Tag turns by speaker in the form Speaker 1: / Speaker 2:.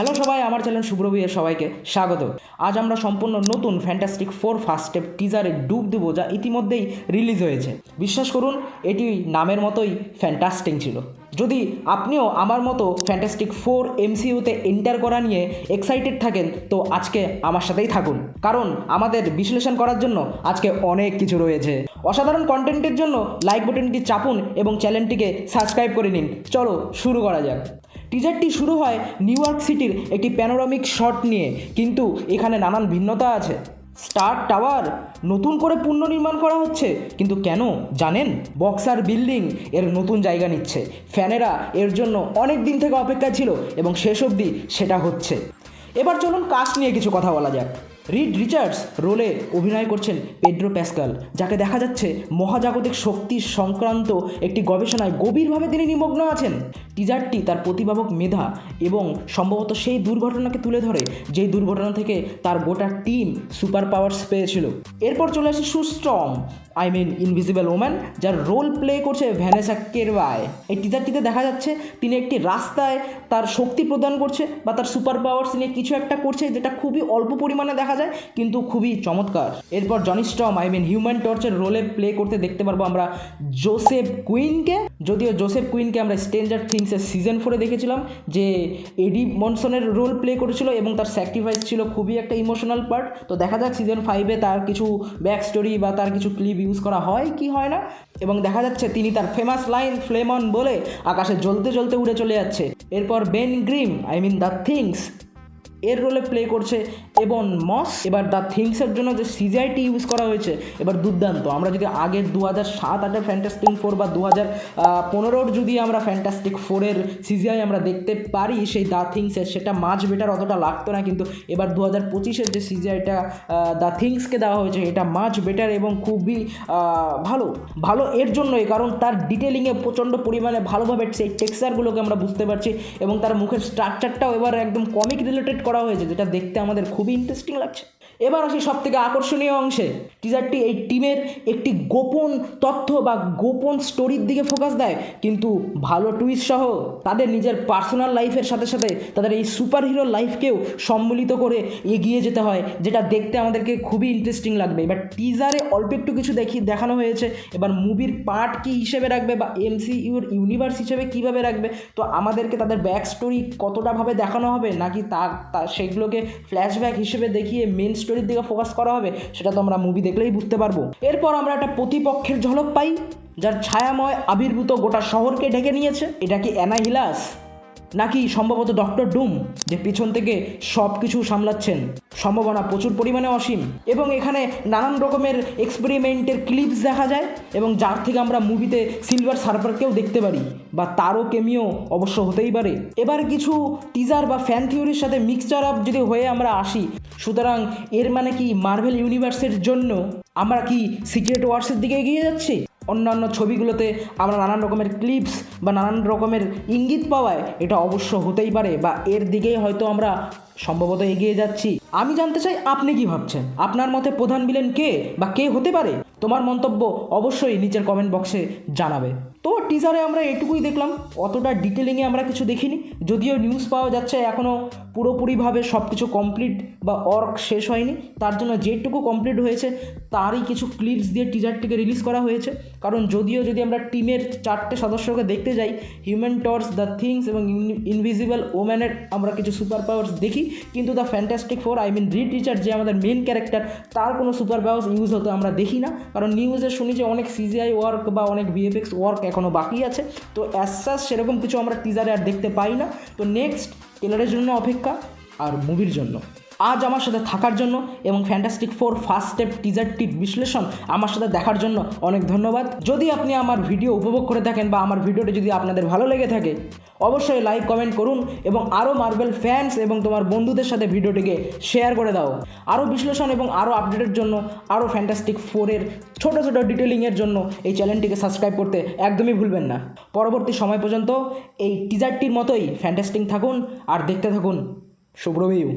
Speaker 1: Hello সবাই, আমার channel শুভ্রবীর সবাইকে স্বাগত। আজ আমরা সম্পূর্ণ নতুন ফ্যান্টাস্টিক ফোর ফার্স্ট স্টেপ টিজারে ডুব দেবো, যা ইতিমধ্যেই রিলিজ হয়েছে। বিশ্বাস করুন, এটি নামের মতোই ফ্যান্টাস্টিং ছিল। যদি আপনিও আমার মতো ফ্যান্টাস্টিক ফোর এমসিইউতে এন্টার করা নিয়ে এক্সাইটেড থাকেন, তো আজকে আমার সাথেই থাকুন, কারণ আমাদের বিশ্লেষণ করার জন্য আজকে অনেক কিছু রয়েছে। অসাধারণ কন্টেন্টের জন্য লাইক বাটনটি চাপুন এবং চ্যানেলটিকে সাবস্ক্রাইব করে নিন। চলো শুরু করা যাক। টিজারটি শুরু হয় নিউ ইয়র্ক সিটির একটি প্যানোরামিক শট নিয়ে, কিন্তু এখানে নানান ভিন্নতা আছে। স্টার টাওয়ার নতুন করে পুনর্নির্মাণ করা হচ্ছে, কিন্তু কেন জানেন? বক্সার বিল্ডিং এর নতুন জায়গা নিচ্ছে। ফ্যানেরা এর জন্য অনেক দিন থেকে অপেক্ষা ছিল এবং শেষ অবধি সেটা হচ্ছে। এবার চলুন কাস্ট নিয়ে কিছু কথা বলা যাক। রিড রিচার্ডস রোলে অভিনয় করছেন পেড্রো প্যাসকাল, যাকে দেখা যাচ্ছে মহাজাগতিক শক্তি সংক্রান্ত একটি গবেষণায় গভীরভাবে তিনি নিমগ্ন আছেন। টিজারটি তার প্রতিভাবক মেধা এবং সম্ভবত সেই দুর্ঘটনাকে তুলে ধরে, যেই দুর্ঘটনা থেকে তার গোটা টিম সুপার পাওয়ার্স পেয়েছিল। এরপর চলে আসে সুস্ট্রম, ইনভিজিবল ওম্যান, যার রোল প্লে করছে ভ্যানেসা কেরওয়াই। এই টিজারটিতে দেখা যাচ্ছে তিনি একটি রাস্তায় তার শক্তি প্রদান করছে বা তার সুপার পাওয়ার্স নিয়ে কিছু একটা করছে, যেটা খুবই অল্প পরিমাণে দেখা যায় কিন্তু খুবই চমৎকার। এরপর জনি স্টর্ম হিউম্যান টর্চের রোলে প্লে করতে দেখতে পারবো আমরা জোসেফ কুইনকে। যদিও জোসেফ কুইনকে আমরা স্ট্রেঞ্জার থিংসের সিজন 4 দেখেছিলাম, যে এডি মনসনের রোল প্লে করেছিল এবং তার স্যাক্রিফাইস ছিল খুবই একটা ইমোশনাল পার্ট। তো দেখা যাক সিজন 5-এ তার কিছু ব্যাক স্টোরি বা তার কিছু ক্লিপ ইউজ করা হয় কি হয় না। এবং দেখা যাচ্ছে তিনি তার ফেমাস লাইন ফ্লেম অন বলে আকাশে জ্বলতে জ্বলতে উড়ে চলে যাচ্ছে। এরপর বেন গ্রিম দ্য থিংস এর রোলে প্লে করছে এবং মস। এবার দ্য থিংসের জন্য যে সিজিআইটি ইউজ করা হয়েছে এবার দুর্দান্ত। আমরা যদি আগের 2007-8-এর ফ্যান্টাস্টিক ফোর বা 2015-র যদি আমরা ফ্যান্টাস্টিক ফোরের সিজিআই আমরা দেখতে পারি সেই দ্য থিংসের, সেটা মাছ বেটার অতটা লাগতো না, কিন্তু এবার 2025-এর যে সিজিআইটা দ্য থিংসকে দেওয়া হয়েছে এটা মাছ বেটার এবং খুবই ভালো এর জন্যই, কারণ তার ডিটেলিংয়ে প্রচণ্ড পরিমাণে ভালোভাবে সেই টেক্সচারগুলোকে আমরা বুঝতে পারছি এবং তার মুখের স্ট্রাকচারটাও এবার একদম কমিক রিলেটেড করা হয়েছে, যেটা দেখতে আমাদের খুবই ইন্টারেস্টিং লাগছে। এবার আসি সব থেকে আকর্ষণীয় অংশে। টিজারটি এই টিমের একটি গোপন তথ্য বা গোপন স্টোরির দিকে ফোকাস দেয়, কিন্তু ভালো টুইস্ট সহ তাদের নিজের পার্সোনাল লাইফের সাথে সাথে তাদের এই সুপার হিরো লাইফকেও সম্মিলিত করে এগিয়ে যেতে হয়, যেটা দেখতে আমাদেরকে খুবই ইন্টারেস্টিং লাগবে। এবার টিজারে অল্প একটু কিছু দেখানো হয়েছে, এবার মুভির পার্ট কী হিসেবে রাখবে বা এমসিইউর ইউনিভার্স হিসেবে কীভাবে রাখবে, তো আমাদেরকে তাদের ব্যাক স্টোরি কতটাভাবে দেখানো হবে, নাকি সেগুলোকে ফ্ল্যাশব্যাক হিসেবে দেখিয়ে মেন স্টোরির দিকে ফোকাস করা হবে, সেটা তো আমরা মুভি দেখলেই বুঝতে পারবো। এরপর আমরা একটা প্রতিপক্ষের ঝলক পাই, যার ছায়াময় আবির্ভূত গোটা শহরকে ঢেকে নিয়েছে। এটা কি অ্যানাহিলাস, নাকি সম্ভবত ডক্টর ডুম, যে পিছন থেকে সব কিছু সামলাচ্ছেন? সম্ভাবনা প্রচুর পরিমাণে অসীম এবং এখানে নানান রকমের এক্সপেরিমেন্টের ক্লিপস দেখা যায় এবং যার থেকে আমরা মুভিতে সিলভার সার্ফারকেও দেখতে পারি বা তারও কেমিও অবশ্য হতেই পারে। এবার কিছু টিজার বা ফ্যান থিওরির সাথে মিক্সচার আপ যদি হয়ে আমরা আসি, সুতরাং এর মানে কি মার্ভেল ইউনিভার্সের জন্য আমরা কি সিক্রেট ওয়ার্সের দিকে এগিয়ে যাচ্ছি? অন্যান্য ছবিগুলোতে আমরা নানান রকমের ক্লিপস বা নানান রকমের ইঙ্গিত পাওয়ায় এটা অবশ্য হতেই পারে বা এর দিকেই হয়তো আমরা সম্ভবত এগিয়ে যাচ্ছি। আমি জানতে চাই আপনি কি ভাবছেন, আপনার মতে প্রধান ভিলেন কে বা কে হতে পারে? তোমার মন্তব্য অবশ্যই নিচের কমেন্ট বক্সে জানাবে। তো টিজারে আমরা এটুকুই দেখলাম, অতটা ডিটেলিংয়ে আমরা কিছু দেখিনি। যদিও নিউজ পাওয়া যাচ্ছে এখনও পুরোপুরিভাবে সব কিছু কমপ্লিট বা ওয়ার্ক শেষ হয়নি, তার জন্য যেটুকু কমপ্লিট হয়েছে তারই কিছু ক্লিপস দিয়ে টিজারটিকে রিলিজ করা হয়েছে। কারণ যদি আমরা টিমের 4টে সদস্যকে দেখতে যাই, হিউম্যান টর্চ, দ্য থিংস এবং ইনভিজিবল ওম্যানের আমরা কিছু সুপার পাওয়ার্স দেখি, কিন্তু the fantastic four read Richard যে আমাদের মেন ক্যারেক্টার, তার কোনো সুপার পাওয়ার্স ইউজ হতে আমরা দেখি না। কারণ নিউজে শুনি যে অনেক সিজিআই ওয়ার্ক বা অনেক ভিএফএক্স ওয়ার্ক এখনও বাকি আছে, তো অ্যাজ সেরকম কিছু আমরা টিজারে আর দেখতে পাই না। তো নেক্সট ট্রেলারের জন্য অপেক্ষা আর মুভির জন্য। আজ আমার সাথে থাকার জন্য এবং ফ্যান্টাস্টিক ফোর ফার্স্ট স্টেপ টিজারটির বিশ্লেষণ আমার সাথে দেখার জন্য অনেক ধন্যবাদ। যদি আপনি আমার ভিডিও উপভোগ করে থাকেন বা আমার ভিডিওটি যদি আপনাদের ভালো লেগে থাকে, অবশ্যই লাইক কমেন্ট করুন এবং আরও মার্বেল ফ্যান্স এবং তোমার বন্ধুদের সাথে ভিডিওটিকে শেয়ার করে দাও। আরও বিশ্লেষণ এবং আরও আপডেটের জন্য, আরও ফ্যান্টাস্টিক ফোরের ছোটো ছোটো ডিটেলিংয়ের জন্য এই চ্যানেলটিকে সাবস্ক্রাইব করতে একদমই ভুলবেন না। পরবর্তী সময় পর্যন্ত এই টিজারটির মতোই ফ্যান্টাস্টিক থাকুন আর দেখতে থাকুন শুভ্রবীর।